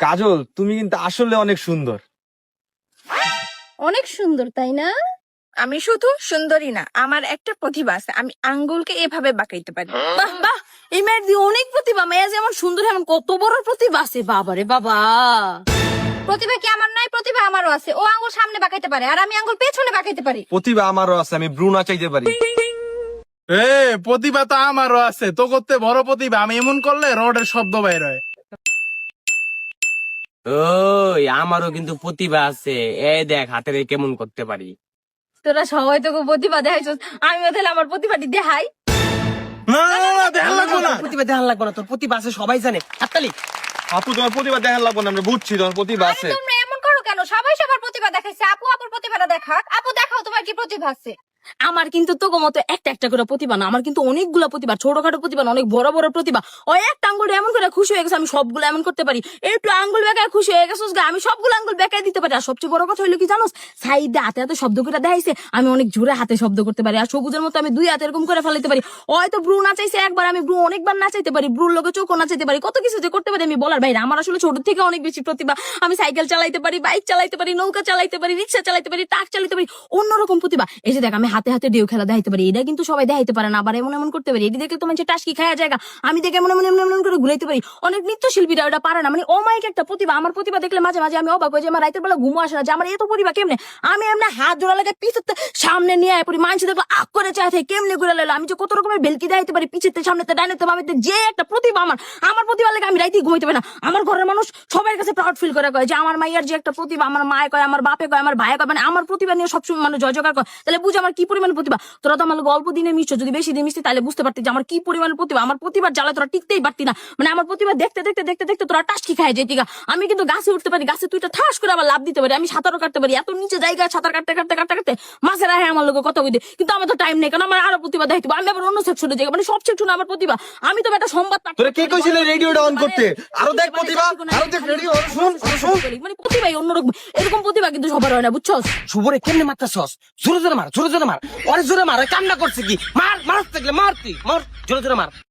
কাজল, তুমি কিন্তু আসলে অনেক সুন্দর। অনেক সুন্দর তাই না? আমি শুধু সুন্দরী না, আমার একটা প্রতিভা আছে, আমি আঙ্গুলকে এভাবে বাঁকাইতে পারি। বাহ বাহ, এই মেয়ের দিয়ে অনেক প্রতিভা। মেয়ে যেমন সুন্দর এমন কত বড় প্রতিভা আছে, বাবারে বাবা। প্রতিভা কি আমার নাই? প্রতিভা আমারও আছে। ও আঙ্গুল সামনে বাঁকাইতে পারে আর আমি আঙ্গুল পেছনে বাঁকাইতে পারি। প্রতিভা আমারও আছে, আমি ব্রু নাচাইতে পারি। প্রতিভা তো আমারও আছে, তো করতে বড় প্রতিভা। আমি এমন করলে রডের শব্দ বাইর হয়। ওই আমারও কিন্তু প্রতিভা আছে, এই দেখ হাতের এই কেমন করতে পারি। তোরা সবাই তোকে প্রতিভা দেখাইছস, আমিও তাহলে আমার প্রতিভাটি দেখাই। না না না, দেখা লাগবো না। প্রতিভা দেখান লাগবে না, তোর প্রতিভা আছে সবাই জানে। হাততালি। আপু, তোমার প্রতিভা দেখার লাগবে না, আমরা বুঝছি তোমার প্রতিভা আছে। তোমরা এমন করো কেন? সবাই সবার প্রতিভা দেখাইছে, আপু আপুর প্রতিভাটা দেখাক। আপু দেখাও তোমার কি প্রতিভা আছে। আমার কিন্তু তোকে মতো একটা একটা করে প্রতিভা না, আমার কিন্তু অনেকগুলো প্রতিভা, ছোটখাটো প্রতিভা না, অনেক বড় বড় প্রতিভা। ওই একটা আঙ্গুল এমন করে খুশি হয়ে গেছে, আমি সবগুলো এমন করতে পারি। একটু আঙ্গুল বেঁকায় খুশি হয়ে গেছিস গা, আমি সবগুলো আঙ্গুল বেঁকায় দিতে পারি। আর সবচেয়ে বড় কথা হইলো কি জানোস, সাইডে হাতে হাতে শব্দ করে দেখাইছে, আমি অনেক জোরে হাতে শব্দ করতে পারি। আর সবুজের মতো আমি দুই হাতে এরকম করে ফেলাইতে পারি। হয়তো ব্রু নাচাইছে একবার, আমি ব্রু অনেকবার নাচাইতে পারি, ব্রুর লোকে চোখও নাচাইতে পারি, কত কিছু যে করতে পারি আমি বলার বাইরে। আমার আসলে ছোট থেকে অনেক বেশি প্রতিভা। আমি সাইকেল চালাইতে পারি, বাইক চালাইতে পারি, নৌকা চালাইতে পারি, রিক্সা চালাইতে পারি, ট্রাক চালাইতে পারি, অন্যরকম প্রতিভা। এই যে দেখ, আমি হাতে হাতে ঢেউ খেলা দেখাইতে পারি, এটা কিন্তু সবাই দেখাইতে পারে না। আবার এমন এমন করতে পারি, এটি দেখলে তো মানুষের টাসকি খাওয়া জায়গা, আমি দেখে এমন এমন এমন এমন করে ঘুরাইতে পারি। অনেক নৃত্যশিল্পীরা ওটা পারে না, মানে অমায়িক একটা প্রতিভা। আমার প্রতিভা দেখলে মাঝে মাঝে আমি অবাক হয়ে যাই, আমার রাতের বেলা ঘুমো আসে না যে আমার এত প্রতিভা কেমনে। আমি এমনি হাত জোড়া লাগে পিছের সামনে নিয়ে আয় পড়ি, মানুষ দেখলো আক করে চাই থাকে কেমনে ঘুরে লাইলো। আমি যে কত রকমের ভেলকি দেখাইতে পারি, পিছের সামনে ডাইনেতে বামেতে, যে একটা প্রতিভা আমার। আমার প্রতিভা লাগে আমি রাইতেই ঘুমাইতে পারি না। আমার ঘরের মানুষ সবার কাছে প্রাউড ফিল করে কয় যে আমার মাইয়ার যে একটা প্রতিভা, আমার মায়ে কয়, আমার বাপে কয়, আমার ভাই কয়, মানে আমার প্রতিভা নিয়ে সবসময় মানে জয় জয়কার কয়। তাহলে বুঝ আমার কি পরিমাণ প্রতিভা। তোরা তো আমার অল্প দিনে মিশছো, যদি বেশি দিন মিশতি তাহলে বুঝতে পারতি যে আমার কি পরিমাণ প্রতিভা। আমার প্রতিভার জ্বালা তোরা টিকতেই পারতি না, মানে আমার প্রতিভা দেখতে দেখতে দেখতে দেখতে তোরা টাসকি খায় যেতি গা। আমি কিন্তু গাছে উঠতে পারি, গাছে তুইটা ঠাস করে আবার লাভ দিতে পারি, আমি সাঁতারও কাটতে পারি। এত নিচে জায়গায় সাঁতার কাটতে কাটতে কাটতে কাটতে মাছের আহে আমার লোক কথা কই দে, কিন্তু আমার তো টাইম নেই, কারণ আমার আরো প্রতিভা দেখাইতে হবে। আমি আবার অন্য সেকশনে যাই, মানে সব সেকশনে আমার প্রতিভা। আমি তো একটা সংবাদ তোরা কে কইছিলে রেডিওটা অন করতে? আরো দেখ প্রতিভা, আরো দেখ রেডিও, শুন শুন। মানে প্রতিভাই অন্যরকম, এরকম প্রতিভা কিন্তু সবার হয় না, বুঝছস? শুভরে কেমনে মারতাছস? জোরে জোরে মার, জোরে জোরে মার। ওরে জোরে মার, ওই কান্না করছে কি? মার, মার থাকলে মার, তুই মার, জোরে জোরে মার।